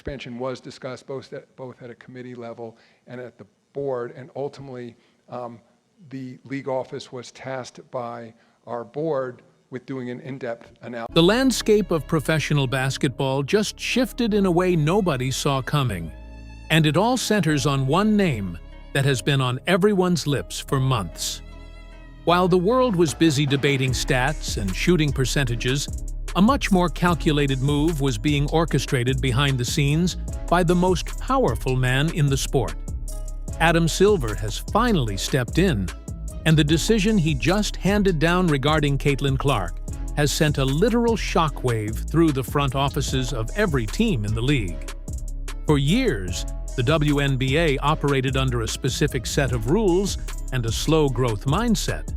expansion was discussed both at a committee level and at the board, and ultimately the league office was tasked by our board with doing an in-depth analysis. The landscape of professional basketball just shifted in a way nobody saw coming. And it all centers on one name that has been on everyone's lips for months. While the world was busy debating stats and shooting percentages, a much more calculated move was being orchestrated behind the scenes by the most powerful man in the sport. Adam Silver has finally stepped in, and the decision he just handed down regarding Caitlin Clark has sent a literal shockwave through the front offices of every team in the league. For years, the WNBA operated under a specific set of rules and a slow-growth mindset.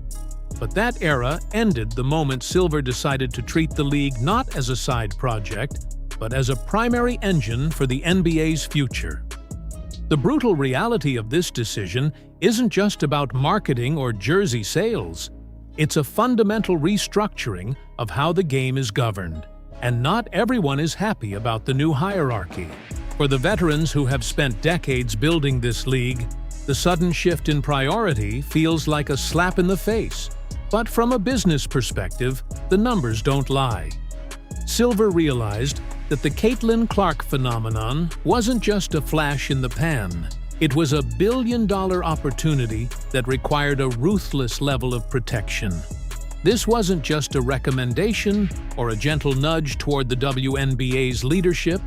But that era ended the moment Silver decided to treat the league not as a side project, but as a primary engine for the NBA's future. The brutal reality of this decision isn't just about marketing or jersey sales. It's a fundamental restructuring of how the game is governed, and not everyone is happy about the new hierarchy. For the veterans who have spent decades building this league, the sudden shift in priority feels like a slap in the face. But from a business perspective, the numbers don't lie. Silver realized that the Caitlin Clark phenomenon wasn't just a flash in the pan. It was a billion-dollar opportunity that required a ruthless level of protection. This wasn't just a recommendation or a gentle nudge toward the WNBA's leadership.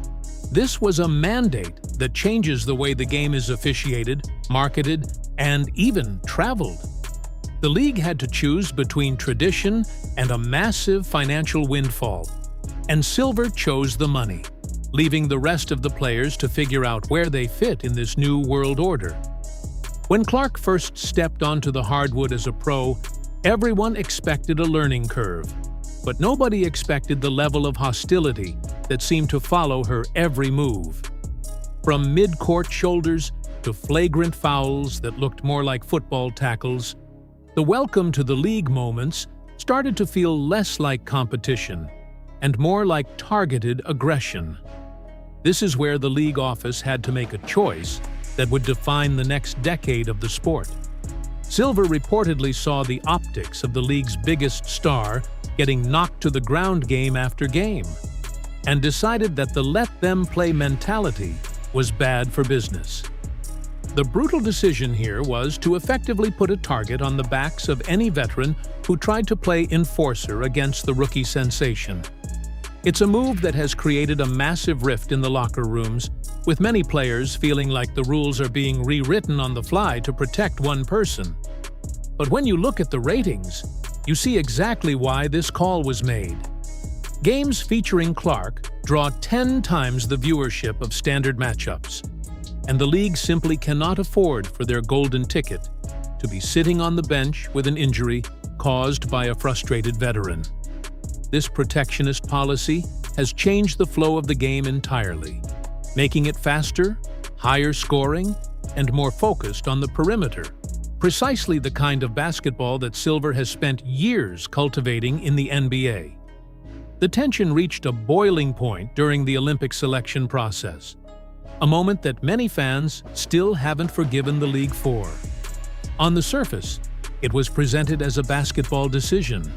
This was a mandate that changes the way the game is officiated, marketed, and even traveled. The league had to choose between tradition and a massive financial windfall, and Silver chose the money, leaving the rest of the players to figure out where they fit in this new world order. When Clark first stepped onto the hardwood as a pro, everyone expected a learning curve, but nobody expected the level of hostility that seemed to follow her every move. From mid-court shoulders to flagrant fouls that looked more like football tackles, the welcome to the league moments started to feel less like competition and more like targeted aggression. This is where the league office had to make a choice that would define the next decade of the sport. Silver reportedly saw the optics of the league's biggest star getting knocked to the ground game after game, and decided that the let-them-play mentality was bad for business. The brutal decision here was to effectively put a target on the backs of any veteran who tried to play enforcer against the rookie sensation. It's a move that has created a massive rift in the locker rooms, with many players feeling like the rules are being rewritten on the fly to protect one person. But when you look at the ratings, you see exactly why this call was made. Games featuring Clark draw 10 times the viewership of standard matchups, and the league simply cannot afford for their golden ticket to be sitting on the bench with an injury caused by a frustrated veteran. This protectionist policy has changed the flow of the game entirely, making it faster, higher scoring, and more focused on the perimeter. Precisely the kind of basketball that Silver has spent years cultivating in the NBA. The tension reached a boiling point during the Olympic selection process, a moment that many fans still haven't forgiven the league for. On the surface, it was presented as a basketball decision,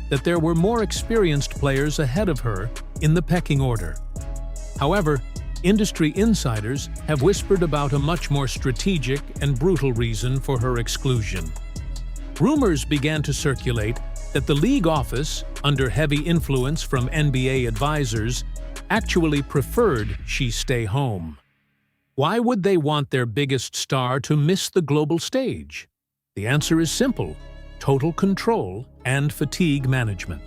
that there were more experienced players ahead of her in the pecking order. However, industry insiders have whispered about a much more strategic and brutal reason for her exclusion. Rumors began to circulate that the league office, under heavy influence from NBA advisors, actually preferred she stay home. Why would they want their biggest star to miss the global stage? The answer is simple: total control and fatigue management.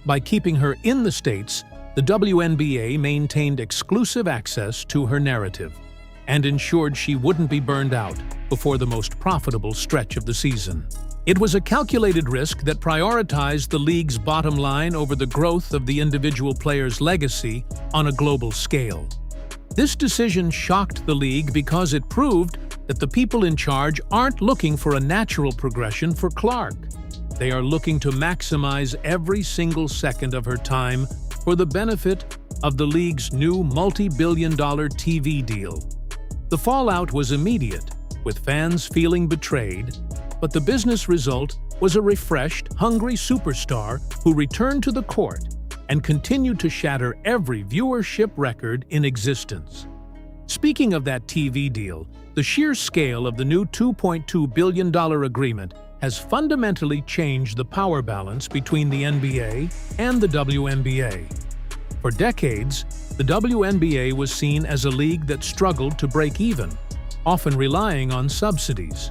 By keeping her in the States, the WNBA maintained exclusive access to her narrative and ensured she wouldn't be burned out before the most profitable stretch of the season. It was a calculated risk that prioritized the league's bottom line over the growth of the individual player's legacy on a global scale. This decision shocked the league because it proved that the people in charge aren't looking for a natural progression for Clark. They are looking to maximize every single second of her time for the benefit of the league's new multi-billion-dollar TV deal. The fallout was immediate, with fans feeling betrayed, but the business result was a refreshed, hungry superstar who returned to the court and continued to shatter every viewership record in existence. Speaking of that TV deal, the sheer scale of the new $2.2 billion agreement has fundamentally changed the power balance between the NBA and the WNBA. For decades, the WNBA was seen as a league that struggled to break even, often relying on subsidies.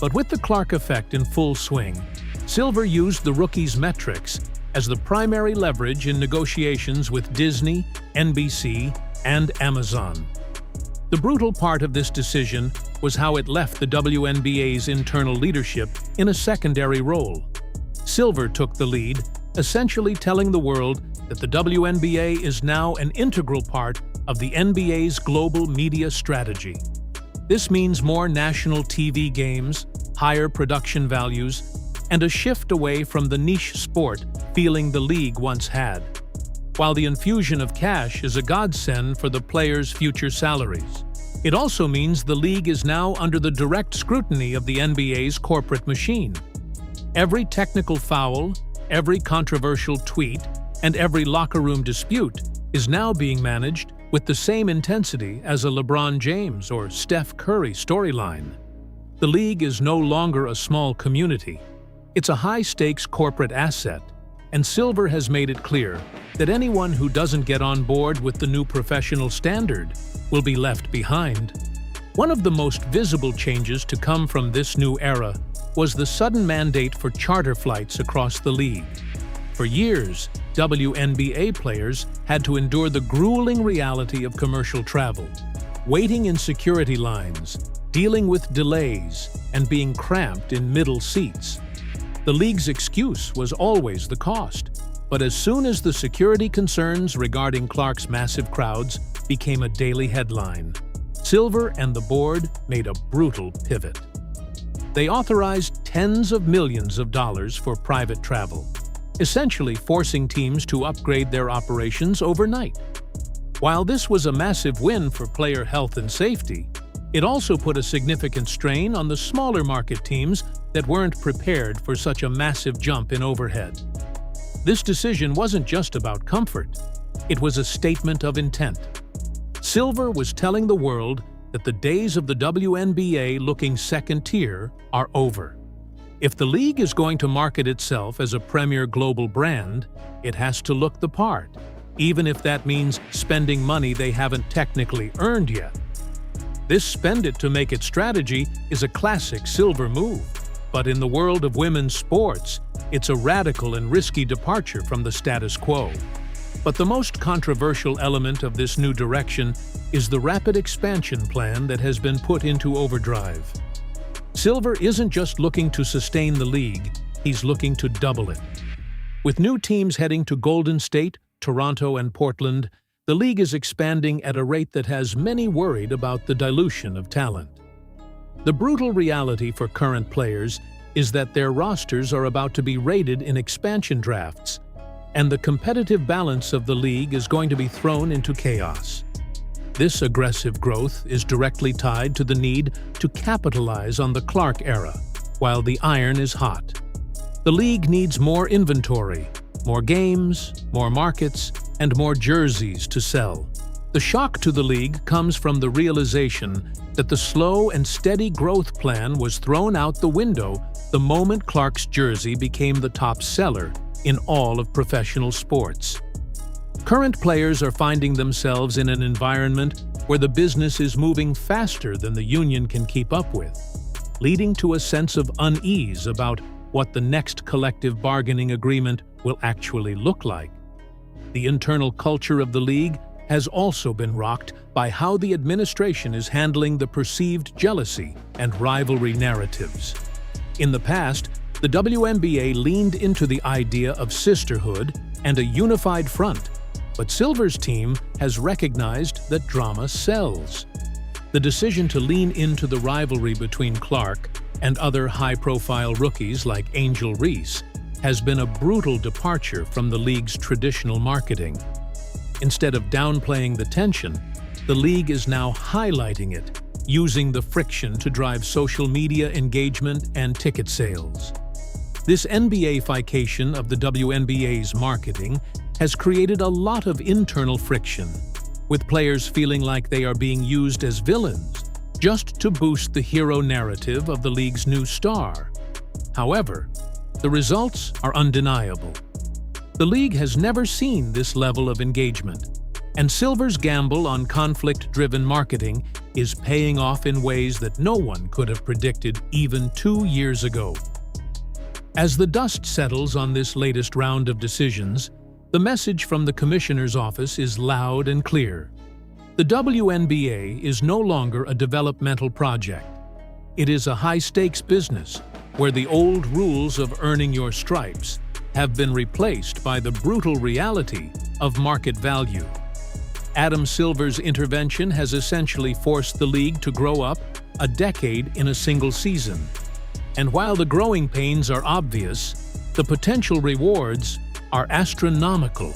But with the Clark effect in full swing, Silver used the rookies' metrics as the primary leverage in negotiations with Disney, NBC, and Amazon. The brutal part of this decision was how it left the WNBA's internal leadership in a secondary role. Silver took the lead, essentially telling the world that the WNBA is now an integral part of the NBA's global media strategy. This means more national TV games, higher production values, and a shift away from the niche sport feeling the league once had. While the infusion of cash is a godsend for the players' future salaries, it also means the league is now under the direct scrutiny of the NBA's corporate machine. Every technical foul, every controversial tweet, and every locker room dispute is now being managed with the same intensity as a LeBron James or Steph Curry storyline. The league is no longer a small community. It's a high-stakes corporate asset, and Silver has made it clear that anyone who doesn't get on board with the new professional standard will be left behind. One of the most visible changes to come from this new era was the sudden mandate for charter flights across the league. For years, WNBA players had to endure the grueling reality of commercial travel, waiting in security lines, dealing with delays, and being cramped in middle seats. The league's excuse was always the cost, but as soon as the security concerns regarding Clark's massive crowds became a daily headline, Silver and the board made a brutal pivot. They authorized tens of millions of dollars for private travel, essentially forcing teams to upgrade their operations overnight. While this was a massive win for player health and safety, it also put a significant strain on the smaller market teams that weren't prepared for such a massive jump in overhead. This decision wasn't just about comfort, it was a statement of intent. Silver was telling the world that the days of the WNBA looking second tier are over. If the league is going to market itself as a premier global brand, it has to look the part, even if that means spending money they haven't technically earned yet. This spend-it-to-make-it strategy is a classic Silver move, but in the world of women's sports, it's a radical and risky departure from the status quo. But the most controversial element of this new direction is the rapid expansion plan that has been put into overdrive. Silver isn't just looking to sustain the league, he's looking to double it. With new teams heading to Golden State, Toronto, and Portland, the league is expanding at a rate that has many worried about the dilution of talent. The brutal reality for current players is that their rosters are about to be raided in expansion drafts, and the competitive balance of the league is going to be thrown into chaos. This aggressive growth is directly tied to the need to capitalize on the Clark era, while the iron is hot. The league needs more inventory, more games, more markets, and more jerseys to sell. The shock to the league comes from the realization that the slow and steady growth plan was thrown out the window the moment Clark's jersey became the top seller in all of professional sports. Current players are finding themselves in an environment where the business is moving faster than the union can keep up with, leading to a sense of unease about what the next collective bargaining agreement will actually look like. The internal culture of the league has also been rocked by how the administration is handling the perceived jealousy and rivalry narratives. In the past, the WNBA leaned into the idea of sisterhood and a unified front, but Silver's team has recognized that drama sells. The decision to lean into the rivalry between Clark and other high-profile rookies like Angel Reese has been a brutal departure from the league's traditional marketing. Instead of downplaying the tension, the league is now highlighting it, using the friction to drive social media engagement and ticket sales. This NBA-fication of the WNBA's marketing has created a lot of internal friction, with players feeling like they are being used as villains just to boost the hero narrative of the league's new star. However, the results are undeniable. The league has never seen this level of engagement, and Silver's gamble on conflict-driven marketing is paying off in ways that no one could have predicted even 2 years ago. As the dust settles on this latest round of decisions, the message from the Commissioner's office is loud and clear. The WNBA is no longer a developmental project. It is a high-stakes business where the old rules of earning your stripes have been replaced by the brutal reality of market value. Adam Silver's intervention has essentially forced the league to grow up a decade in a single season. And while the growing pains are obvious, the potential rewards are astronomical.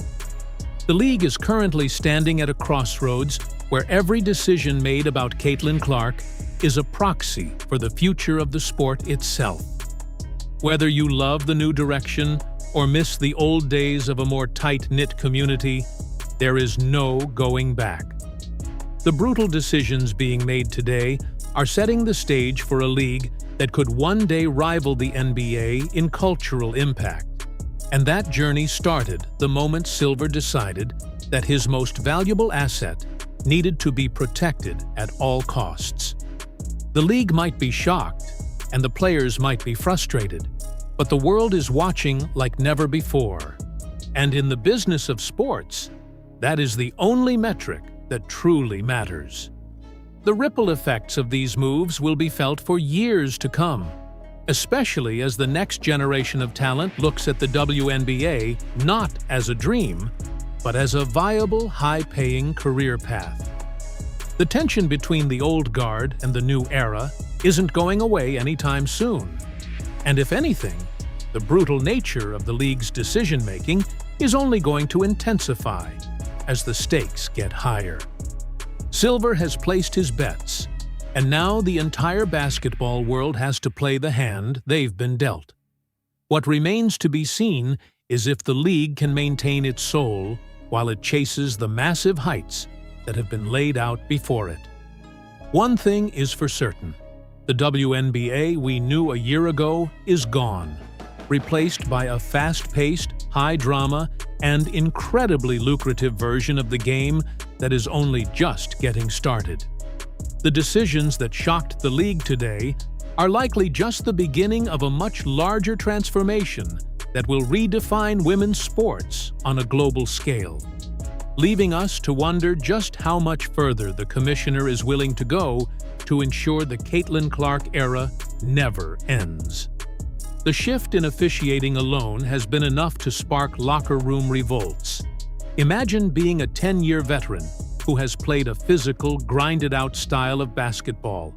The league is currently standing at a crossroads where every decision made about Caitlin Clark is a proxy for the future of the sport itself. Whether you love the new direction or miss the old days of a more tight-knit community, there is no going back. The brutal decisions being made today are setting the stage for a league that could one day rival the NBA in cultural impact. And that journey started the moment Silver decided that his most valuable asset needed to be protected at all costs. The league might be shocked, and the players might be frustrated, but the world is watching like never before. And in the business of sports, that is the only metric that truly matters. The ripple effects of these moves will be felt for years to come, especially as the next generation of talent looks at the WNBA not as a dream, but as a viable, high-paying career path. The tension between the old guard and the new era isn't going away anytime soon. And if anything, the brutal nature of the league's decision-making is only going to intensify as the stakes get higher. Silver has placed his bets, and now the entire basketball world has to play the hand they've been dealt. What remains to be seen is if the league can maintain its soul while it chases the massive heights that have been laid out before it. One thing is for certain: the WNBA we knew a year ago is gone, replaced by a fast-paced, high-drama, and incredibly lucrative version of the game that is only just getting started. The decisions that shocked the league today are likely just the beginning of a much larger transformation that will redefine women's sports on a global scale, leaving us to wonder just how much further the Commissioner is willing to go to ensure the Caitlin Clark era never ends. The shift in officiating alone has been enough to spark locker room revolts. Imagine being a 10-year veteran who has played a physical, grinded-out style of basketball,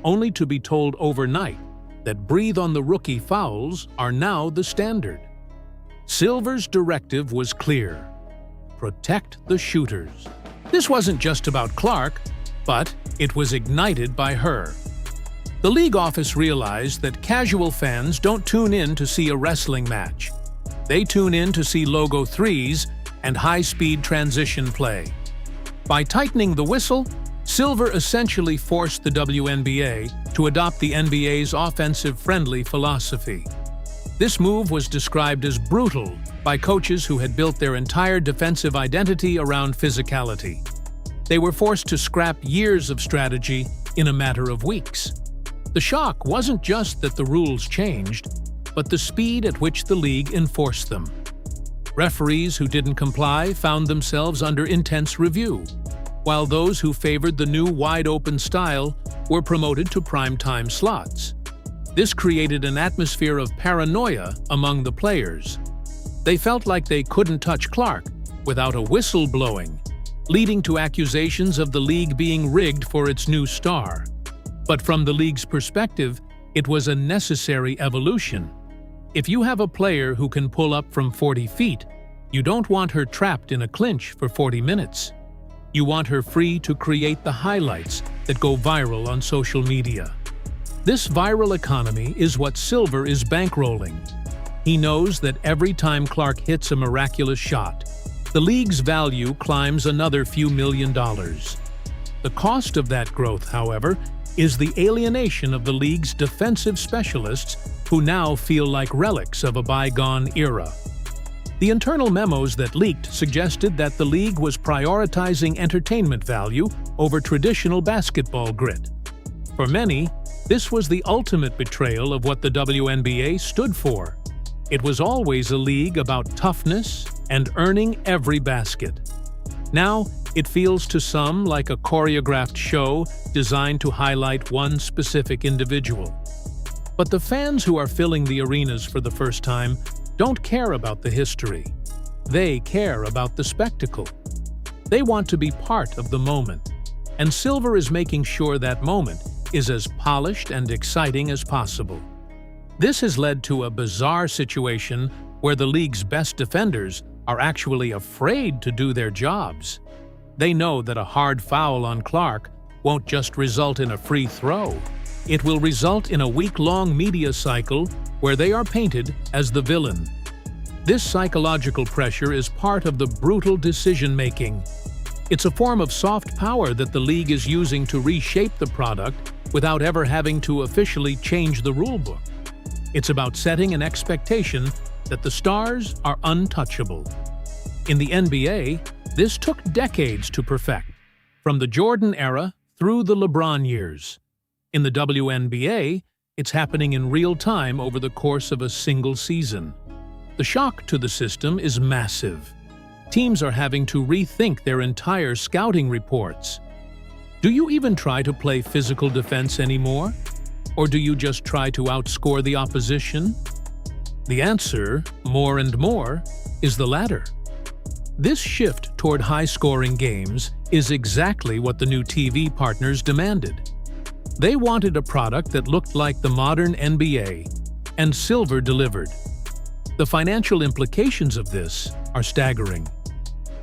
only to be told overnight that breathe-on-the-rookie fouls are now the standard. Silver's directive was clear: protect the shooters. This wasn't just about Clark, but it was ignited by her. The league office realized that casual fans don't tune in to see a wrestling match. They tune in to see logo threes and high-speed transition play. By tightening the whistle, Silver essentially forced the WNBA to adopt the NBA's offensive-friendly philosophy. This move was described as brutal by coaches who had built their entire defensive identity around physicality. They were forced to scrap years of strategy in a matter of weeks. The shock wasn't just that the rules changed, but the speed at which the league enforced them. Referees who didn't comply found themselves under intense review, while those who favored the new wide-open style were promoted to prime-time slots. This created an atmosphere of paranoia among the players. They felt like they couldn't touch Clark without a whistle blowing, leading to accusations of the league being rigged for its new star. But from the league's perspective, it was a necessary evolution. If you have a player who can pull up from 40 feet, You don't want her trapped in a clinch for 40 minutes. You want her free to create the highlights that go viral on social media. This viral economy is what Silver is bankrolling. He knows that every time Clark hits a miraculous shot, the league's value climbs another few $1 million. The cost of that growth, however, is the alienation of the league's defensive specialists who now feel like relics of a bygone era. The internal memos that leaked suggested that the league was prioritizing entertainment value over traditional basketball grit. For many, this was the ultimate betrayal of what the WNBA stood for. It was always a league about toughness and earning every basket. Now, it feels to some like a choreographed show designed to highlight one specific individual. But the fans who are filling the arenas for the first time don't care about the history. They care about the spectacle. They want to be part of the moment, and Silver is making sure that moment is as polished and exciting as possible. This has led to a bizarre situation where the league's best defenders are actually afraid to do their jobs. They know that a hard foul on Clark won't just result in a free throw. It will result in a week-long media cycle where they are painted as the villain. This psychological pressure is part of the brutal decision-making. It's a form of soft power that the league is using to reshape the product without ever having to officially change the rulebook. It's about setting an expectation that the stars are untouchable. In the NBA, this took decades to perfect, from the Jordan era through the LeBron years. In the WNBA, it's happening in real time over the course of a single season. The shock to the system is massive. Teams are having to rethink their entire scouting reports. Do you even try to play physical defense anymore? Or do you just try to outscore the opposition? The answer, more and more, is the latter. This shift toward high-scoring games is exactly what the new TV partners demanded. They wanted a product that looked like the modern NBA, and Silver delivered. The financial implications of this are staggering.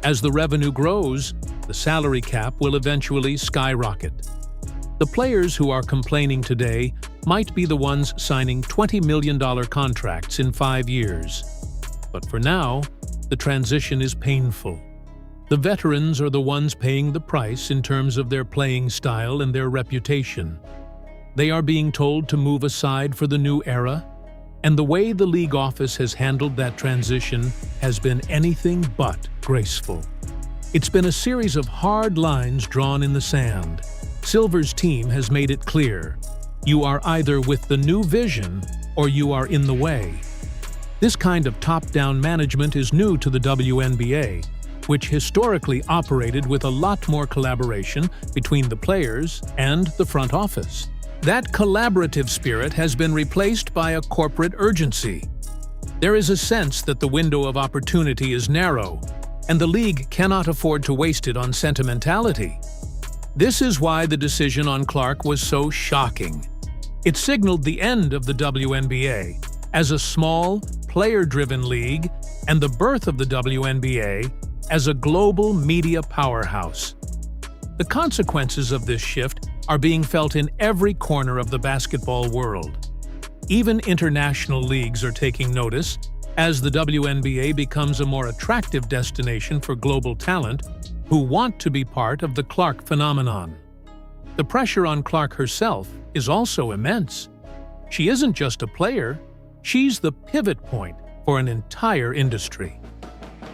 As the revenue grows, the salary cap will eventually skyrocket. The players who are complaining today might be the ones signing $20 million contracts in 5 years. But for now, the transition is painful. The veterans are the ones paying the price in terms of their playing style and their reputation. They are being told to move aside for the new era, and the way the league office has handled that transition has been anything but graceful. It's been a series of hard lines drawn in the sand. Silver's team has made it clear: you are either with the new vision or you are in the way. This kind of top-down management is new to the WNBA, which historically operated with a lot more collaboration between the players and the front office. That collaborative spirit has been replaced by a corporate urgency. There is a sense that the window of opportunity is narrow, and the league cannot afford to waste it on sentimentality. This is why the decision on Clark was so shocking. It signaled the end of the WNBA as a small, player-driven league and the birth of the WNBA as a global media powerhouse. The consequences of this shift are being felt in every corner of the basketball world. Even international leagues are taking notice as the WNBA becomes a more attractive destination for global talent who want to be part of the Clark phenomenon. The pressure on Clark herself is also immense. She isn't just a player, she's the pivot point for an entire industry.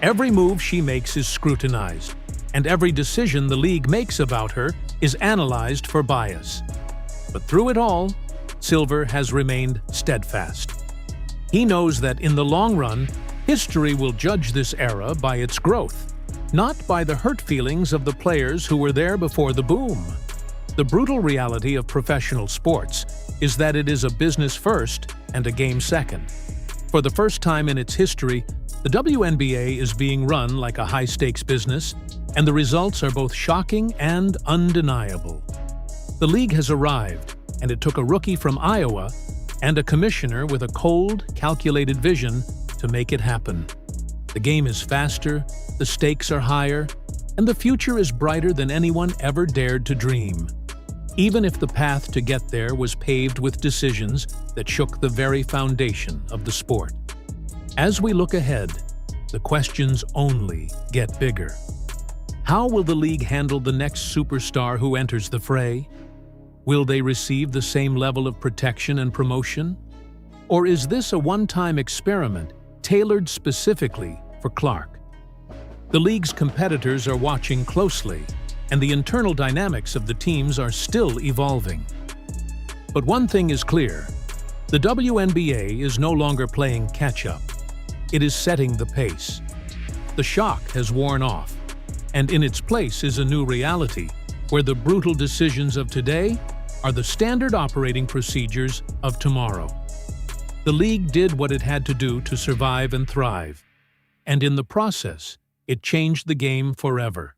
Every move she makes is scrutinized, and every decision the league makes about her is analyzed for bias. But through it all, Silver has remained steadfast. He knows that in the long run, history will judge this era by its growth, not by the hurt feelings of the players who were there before the boom. The brutal reality of professional sports is that it is a business first and a game second. For the first time in its history, the WNBA is being run like a high-stakes business, and the results are both shocking and undeniable. The league has arrived, and it took a rookie from Iowa and a commissioner with a cold, calculated vision to make it happen. The game is faster, the stakes are higher, and the future is brighter than anyone ever dared to dream. Even if the path to get there was paved with decisions that shook the very foundation of the sport. As we look ahead, the questions only get bigger. How will the league handle the next superstar who enters the fray? Will they receive the same level of protection and promotion? Or is this a one-time experiment tailored specifically for Clark? The league's competitors are watching closely, and the internal dynamics of the teams are still evolving. But one thing is clear: the WNBA is no longer playing catch-up. It is setting the pace. The shock has worn off, and in its place is a new reality, where the brutal decisions of today are the standard operating procedures of tomorrow. The league did what it had to do to survive and thrive, and in the process, it changed the game forever.